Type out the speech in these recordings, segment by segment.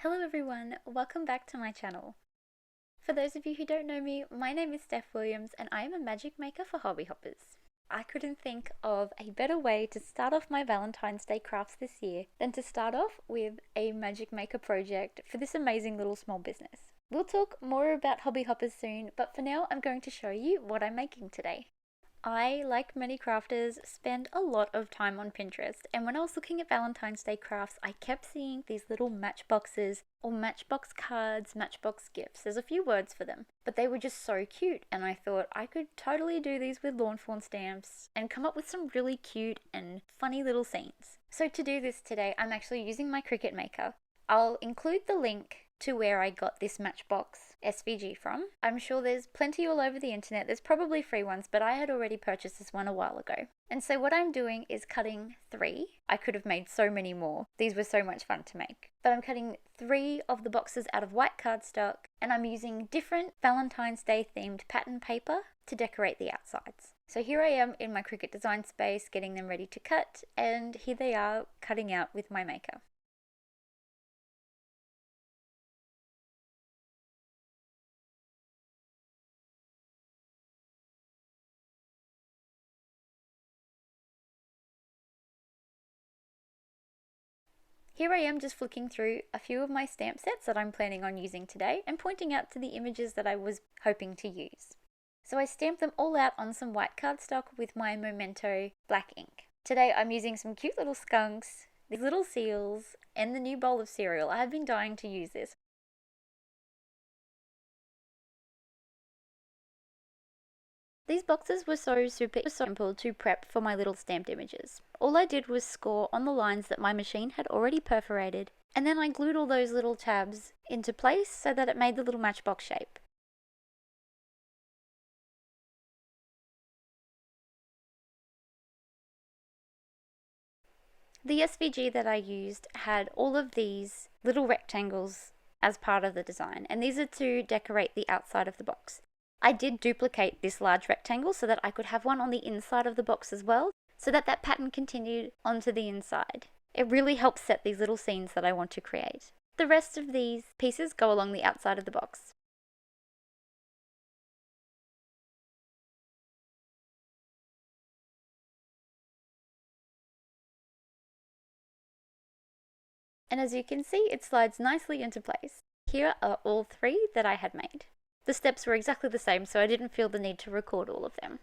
Hello everyone, welcome back to my channel. For those of you who don't know me, my name is Steph Williams and I am a magic maker for hobby hoppers. I couldn't think of a better way to start off my Valentine's Day crafts this year than to start off with a magic maker project for this amazing little small business. We'll talk more about hobby hoppers soon, but for now I'm going to show you what I'm making today. I, like many crafters, spend a lot of time on Pinterest, and when I was looking at Valentine's Day crafts, I kept seeing these little matchboxes or matchbox cards, matchbox gifts. There's a few words for them, but they were just so cute, and I thought I could totally do these with lawn fawn stamps and come up with some really cute and funny little scenes. So to do this today, I'm actually using my Cricut Maker. I'll include the link to where I got this Matchbox SVG from. I'm sure there's plenty all over the internet. There's probably free ones, but I had already purchased this one a while ago. And so what I'm doing is cutting 3. I could have made so many more. These were so much fun to make. But I'm cutting 3 of the boxes out of white cardstock, and I'm using different Valentine's Day themed pattern paper to decorate the outsides. So here I am in my Cricut design space getting them ready to cut, and here they are cutting out with my maker. Here I am just flicking through a few of my stamp sets that I'm planning on using today and pointing out to the images that I was hoping to use. So I stamped them all out on some white cardstock with my Memento black ink. Today I'm using some cute little skunks, these little seals, and the new bowl of cereal. I have been dying to use this. These boxes were so super simple to prep for my little stamped images. All I did was score on the lines that my machine had already perforated, and then I glued all those little tabs into place so that it made the little matchbox shape. The SVG that I used had all of these little rectangles as part of the design, and these are to decorate the outside of the box. I did duplicate this large rectangle so that I could have one on the inside of the box as well, so that that pattern continued onto the inside. It really helps set these little scenes that I want to create. The rest of these pieces go along the outside of the box. And as you can see, it slides nicely into place. Here are all 3 that I had made. The steps were exactly the same, so I didn't feel the need to record all of them.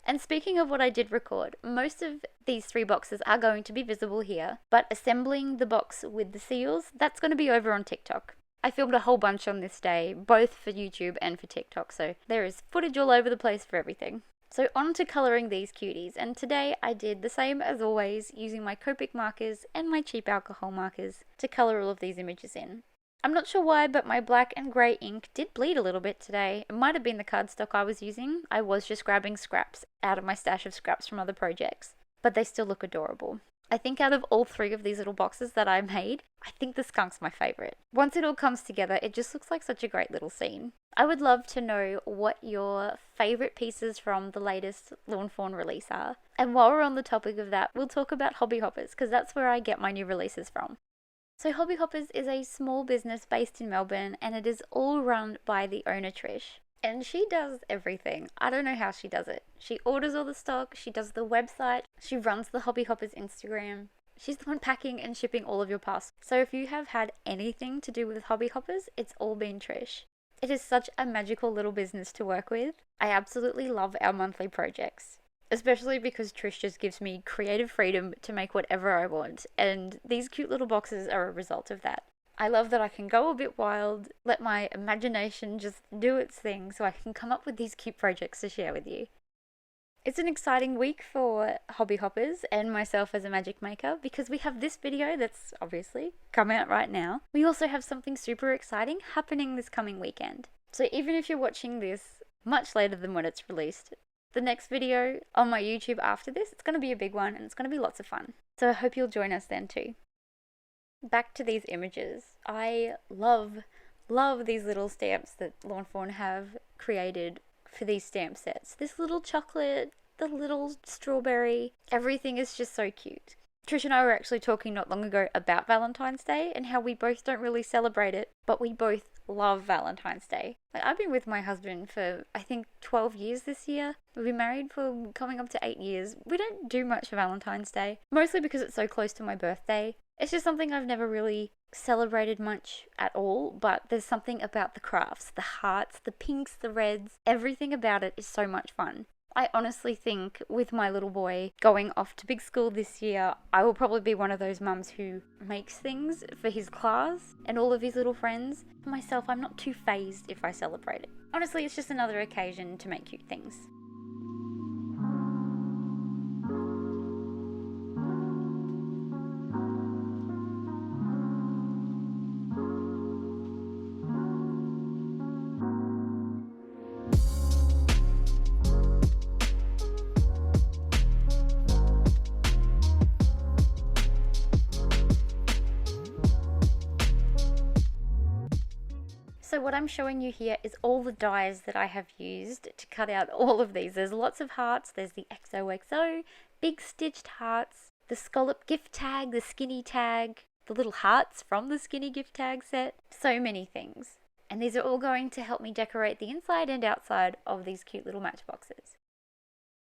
And speaking of what I did record, most of these 3 boxes are going to be visible here, but assembling the box with the seals, that's going to be over on TikTok. I filmed a whole bunch on this day, both for YouTube and for TikTok, so there is footage all over the place for everything. So on to colouring these cuties, and today I did the same as always, using my Copic markers and my cheap alcohol markers to colour all of these images in. I'm not sure why, but my black and grey ink did bleed a little bit today. It might have been the cardstock I was using. I was just grabbing scraps out of my stash of scraps from other projects, but they still look adorable. I think out of all 3 of these little boxes that I made, I think the skunk's my favourite. Once it all comes together, it just looks like such a great little scene. I would love to know what your favourite pieces from the latest Lawn Fawn release are. And while we're on the topic of that, we'll talk about Hobby Hoppers, because that's where I get my new releases from. So Hobby Hoppers is a small business based in Melbourne, and it is all run by the owner Trish. And she does everything. I don't know how she does it. She orders all the stock, she does the website, she runs the Hobby Hoppers Instagram. She's the one packing and shipping all of your parcels. So if you have had anything to do with Hobby Hoppers, it's all been Trish. It is such a magical little business to work with. I absolutely love our monthly projects. Especially because Trish just gives me creative freedom to make whatever I want, and these cute little boxes are a result of that. I love that I can go a bit wild, let my imagination just do its thing so I can come up with these cute projects to share with you. It's an exciting week for hobby hoppers and myself as a magic maker because we have this video that's obviously come out right now. We also have something super exciting happening this coming weekend. So even if you're watching this much later than when it's released, the next video on my YouTube after this, it's going to be a big one and it's going to be lots of fun. So I hope you'll join us then too. Back to these images. I love these little stamps that Lawn Fawn have created for these stamp sets. This little chocolate, the little strawberry, everything is just so cute. Trish and I were actually talking not long ago about Valentine's Day and how we both don't really celebrate it, but we both love Valentine's Day. Like, I've been with my husband for, I think, 12 years this year. We've been married for coming up to 8 years. We don't do much for Valentine's Day, mostly because it's so close to my birthday. It's just something I've never really celebrated much at all, but there's something about the crafts, the hearts, the pinks, the reds, everything about it is so much fun. I honestly think with my little boy going off to big school this year, I will probably be one of those mums who makes things for his class and all of his little friends. For myself, I'm not too phased if I celebrate it. Honestly, it's just another occasion to make cute things. So what I'm showing you here is all the dies that I have used to cut out all of these. There's lots of hearts. There's the XOXO, big stitched hearts, the scallop gift tag, the skinny tag, the little hearts from the skinny gift tag set. So many things. And these are all going to help me decorate the inside and outside of these cute little matchboxes.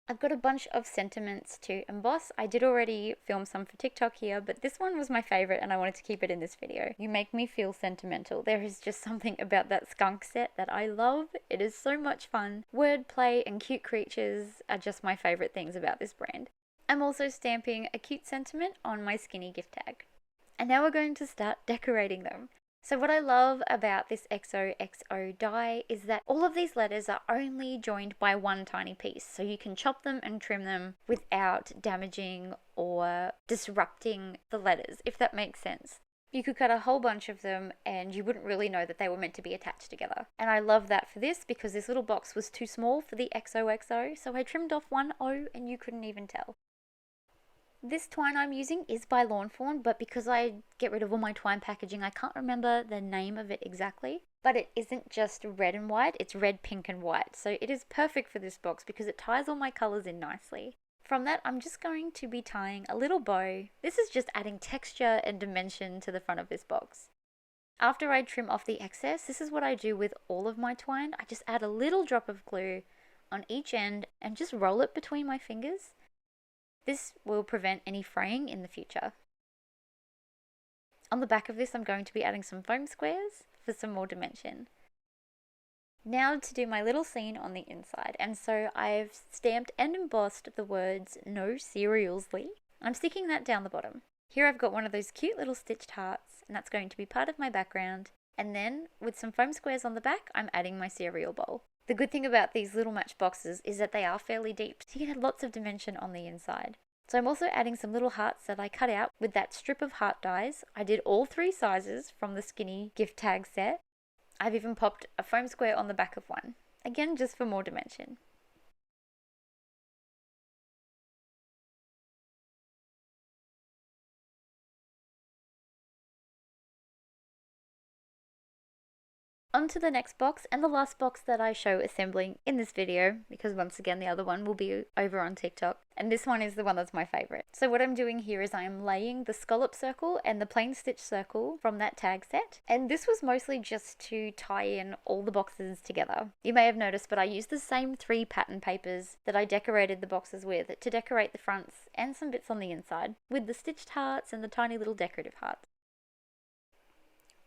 I've got a bunch of sentiments to emboss. I did already film some for TikTok here, but this one was my favorite and I wanted to keep it in this video. You make me feel sentimental. There is just something about that skunk set that I love. It is so much fun. Wordplay and cute creatures are just my favorite things about this brand. I'm also stamping a cute sentiment on my skinny gift tag. And now we're going to start decorating them. So what I love about this XOXO die is that all of these letters are only joined by one tiny piece. So you can chop them and trim them without damaging or disrupting the letters, if that makes sense. You could cut a whole bunch of them and you wouldn't really know that they were meant to be attached together. And I love that for this because this little box was too small for the XOXO, so I trimmed off one O and you couldn't even tell. This twine I'm using is by Fawn, but because I get rid of all my twine packaging, I can't remember the name of it exactly. But it isn't just red and white, it's red, pink and white. So it is perfect for this box because it ties all my colours in nicely. From that, I'm just going to be tying a little bow. This is just adding texture and dimension to the front of this box. After I trim off the excess, this is what I do with all of my twine. I just add a little drop of glue on each end and just roll it between my fingers. This will prevent any fraying in the future. On the back of this, I'm going to be adding some foam squares for some more dimension. Now to do my little scene on the inside, and so I've stamped and embossed the words "No Seriously." I'm sticking that down the bottom. Here I've got one of those cute little stitched hearts, and that's going to be part of my background. And then with some foam squares on the back, I'm adding my cereal bowl. The good thing about these little matchboxes is that they are fairly deep, so you can add lots of dimension on the inside. So I'm also adding some little hearts that I cut out with that strip of heart dies. I did all 3 sizes from the skinny gift tag set. I've even popped a foam square on the back of one, again just for more dimension. On to the next box and the last box that I show assembling in this video, because once again the other one will be over on TikTok, and this one is the one that's my favorite. So what I'm doing here is I am laying the scallop circle and the plain stitch circle from that tag set, and this was mostly just to tie in all the boxes together. You may have noticed, but I used the same 3 pattern papers that I decorated the boxes with to decorate the fronts and some bits on the inside with the stitched hearts and the tiny little decorative hearts.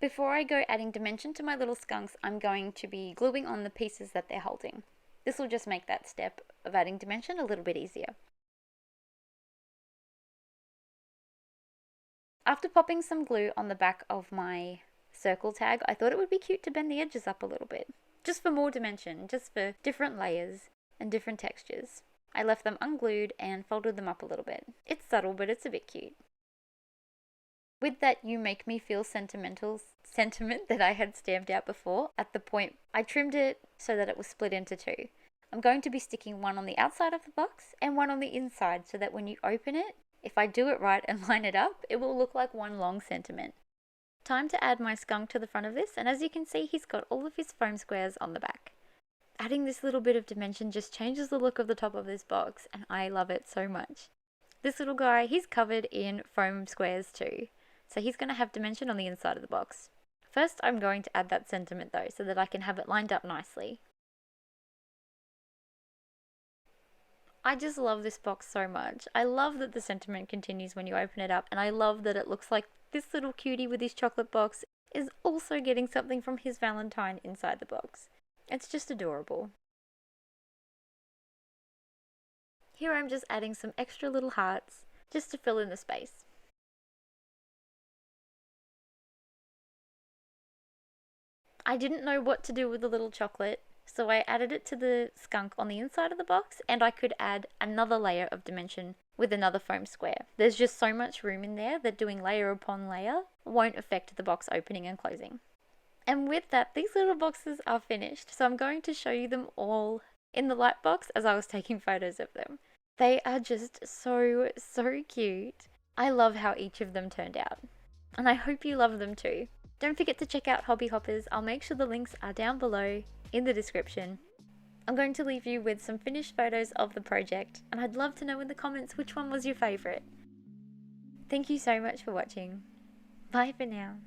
Before I go adding dimension to my little skunks, I'm going to be gluing on the pieces that they're holding. This will just make that step of adding dimension a little bit easier. After popping some glue on the back of my circle tag, I thought it would be cute to bend the edges up a little bit, just for more dimension, just for different layers and different textures. I left them unglued and folded them up a little bit. It's subtle, but it's a bit cute. With that "You Make Me Feel Sentimental" sentiment that I had stamped out before, at the point I trimmed it so that it was split into 2. I'm going to be sticking one on the outside of the box and one on the inside so that when you open it, if I do it right and line it up, it will look like one long sentiment. Time to add my skunk to the front of this, and as you can see, he's got all of his foam squares on the back. Adding this little bit of dimension just changes the look of the top of this box, and I love it so much. This little guy, he's covered in foam squares too, so he's going to have dimension on the inside of the box. First, I'm going to add that sentiment though, so that I can have it lined up nicely. I just love this box so much. I love that the sentiment continues when you open it up, and I love that it looks like this little cutie with his chocolate box is also getting something from his Valentine inside the box. It's just adorable. Here I'm just adding some extra little hearts just to fill in the space. I didn't know what to do with the little chocolate, so I added it to the skunk on the inside of the box, and I could add another layer of dimension with another foam square. There's just so much room in there that doing layer upon layer won't affect the box opening and closing. And with that, these little boxes are finished, so I'm going to show you them all in the light box as I was taking photos of them. They are just so cute. I love how each of them turned out, and I hope you love them too. Don't forget to check out Hobby Hoppers. I'll make sure the links are down below in the description. I'm going to leave you with some finished photos of the project, and I'd love to know in the comments which one was your favourite. Thank you so much for watching. Bye for now.